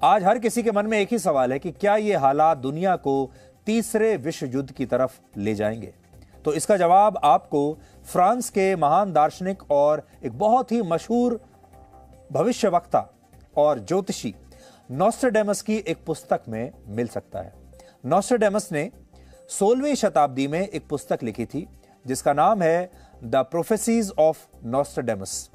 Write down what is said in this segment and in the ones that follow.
आज हर किसी के मन में एक ही सवाल है कि क्या ये हालात दुनिया को तीसरे विश्व युद्ध की तरफ ले जाएंगे। तो इसका जवाब आपको फ्रांस के महान दार्शनिक और एक बहुत ही मशहूर भविष्यवक्ता और ज्योतिषी नॉस्ट्रेडेमस की एक पुस्तक में मिल सकता है। नॉस्ट्रेडेमस ने 16वीं शताब्दी में एक पुस्तक लिखी थी जिसका नाम है द प्रोफेसीज ऑफ नॉस्ट्रेडेमस।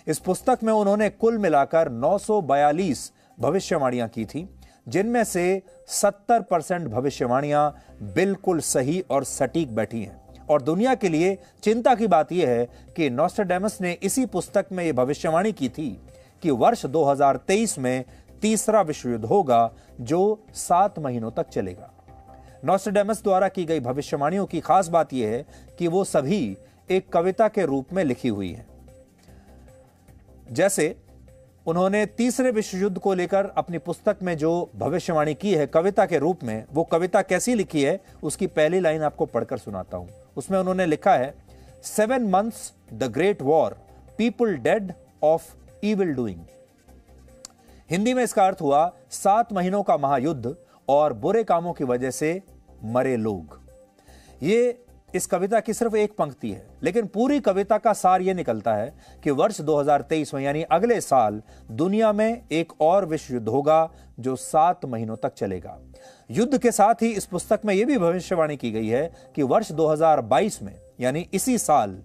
इस पुस्तक में उन्होंने कुल मिलाकर 942 भविष्यवाणियां की थी, जिनमें से 70% भविष्यवाणियां बिल्कुल सही और सटीक बैठी हैं। और दुनिया के लिए चिंता की बात यह है कि नॉस्ट्रेडेमस ने इसी पुस्तक में यह भविष्यवाणी की थी कि वर्ष 2023 में तीसरा विश्व युद्ध होगा जो 7 महीनों तक चलेगा। नॉस्ट्रेडेमस द्वारा की गई भविष्यवाणियों की खास बात यह है कि वो सभी एक कविता के रूप में लिखी हुई हैं। जैसे उन्होंने तीसरे विश्व युद्ध को लेकर अपनी पुस्तक में जो भविष्यवाणी की है कविता के रूप में, वो कविता कैसी लिखी है उसकी पहली लाइन आपको पढ़कर सुनाता हूं। उसमें उन्होंने लिखा है 7 months the great war, people dead of evil doing. Hindi में इसका अर्थ हुआ 7 महीनों का महायुद्ध और बुरे कामों की वजह से मरे लोग। ये इस कविता की सिर्फ एक पंक्ति है, लेकिन पूरी कविता का सार यह निकलता है कि वर्ष 2023 में यानी अगले साल दुनिया में एक और विश्व युद्ध होगा जो 7 महीनों तक चलेगा। युद्ध के साथ ही इस पुस्तक में यह भी भविष्यवाणी की गई है कि वर्ष 2022 में यानी इसी साल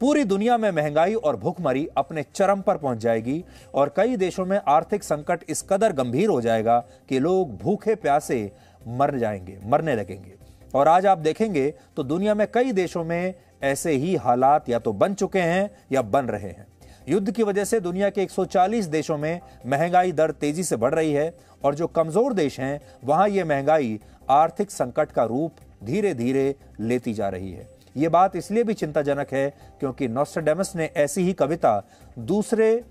पूरी दुनिया में महंगाई और भूखमरी अपने चरम पर पहुंच जाएगी और कई देशों में आर्थिक संकट इस कदर गंभीर हो जाएगा कि लोग भूखे प्यासे मरने लगेंगे। और आज आप देखेंगे तो दुनिया में कई देशों में ऐसे ही हालात या तो बन चुके हैं या बन रहे हैं। युद्ध की वजह से दुनिया के 140 देशों में महंगाई दर तेजी से बढ़ रही है और जो कमजोर देश हैं वहां यह महंगाई आर्थिक संकट का रूप धीरे धीरे लेती जा रही है। यह बात इसलिए भी चिंताजनक है क्योंकि नॉस्ट्रेडेमस ने ऐसी ही कविता दूसरे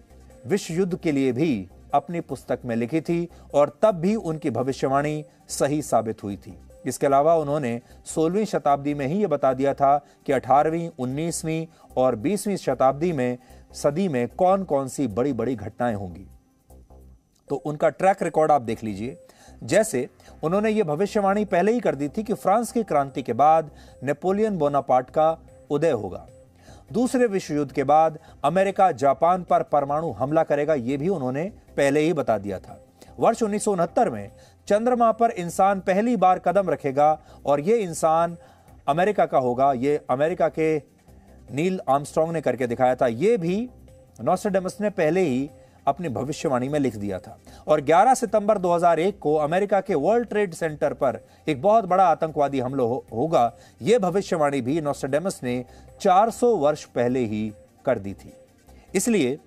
विश्व युद्ध के लिए भी अपनी पुस्तक में लिखी थी और तब भी उनकी भविष्यवाणी सही साबित हुई थी। इसके अलावा उन्होंने 16वीं शताब्दी में ही यह बता दिया था कि 18वीं, 19वीं और 20वीं सदी में कौन कौन सी बड़ी बड़ी घटनाएं होंगी। तो उनका ट्रैक रिकॉर्ड आप देख लीजिए। जैसे उन्होंने यह भविष्यवाणी पहले ही कर दी थी कि फ्रांस की क्रांति के बाद नेपोलियन बोनापार्ट का उदय होगा। दूसरे विश्व युद्ध के बाद अमेरिका जापान पर परमाणु हमला करेगा, यह भी उन्होंने पहले ही बता दिया था। वर्ष 1969 में चंद्रमा पर इंसान पहली बार कदम रखेगा और यह इंसान अमेरिका का होगा। यह अमेरिका के नील आर्मस्ट्रांग ने करके दिखाया था। यह भी नॉस्ट्रेडेमस ने पहले ही अपनी भविष्यवाणी में लिख दिया था। और 11 सितंबर 2001 को अमेरिका के वर्ल्ड ट्रेड सेंटर पर एक बहुत बड़ा आतंकवादी हमला होगा। यह भविष्यवाणी भी नॉस्ट्रेडेमस ने 400 वर्ष पहले ही कर दी थी। इसलिए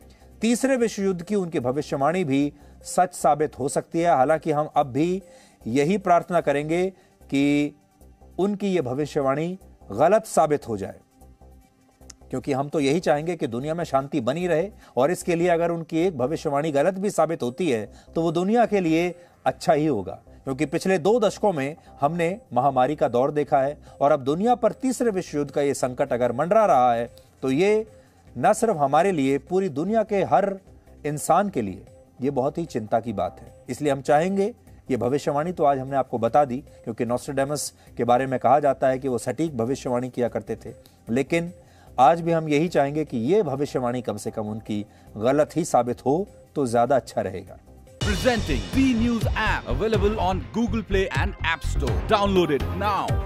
तीसरे विश्व युद्ध की उनकी भविष्यवाणी भी सच साबित हो सकती है। हालांकि हम अब भी यही प्रार्थना करेंगे कि उनकी यह भविष्यवाणी गलत साबित हो जाए, क्योंकि हम तो यही चाहेंगे कि दुनिया में शांति बनी रहे। और इसके लिए अगर उनकी एक भविष्यवाणी गलत भी साबित होती है तो वो दुनिया के लिए अच्छा ही होगा, क्योंकि पिछले 2 दशकों में हमने महामारी का दौर देखा है और अब दुनिया पर तीसरे विश्व युद्ध का यह संकट अगर मंडरा रहा है तो ये न सिर्फ हमारे लिए, पूरी दुनिया के हर इंसान के लिए ये बहुत ही चिंता की बात है। इसलिए हम चाहेंगे, ये भविष्यवाणी तो आज हमने आपको बता दी क्योंकि नॉस्ट्रेडेमस के बारे में कहा जाता है कि वो सटीक भविष्यवाणी किया करते थे, लेकिन आज भी हम यही चाहेंगे कि ये भविष्यवाणी कम से कम उनकी गलत ही साबित हो तो ज्यादा अच्छा रहेगा। Presenting B News app available on Google Play and App Store. Download it now.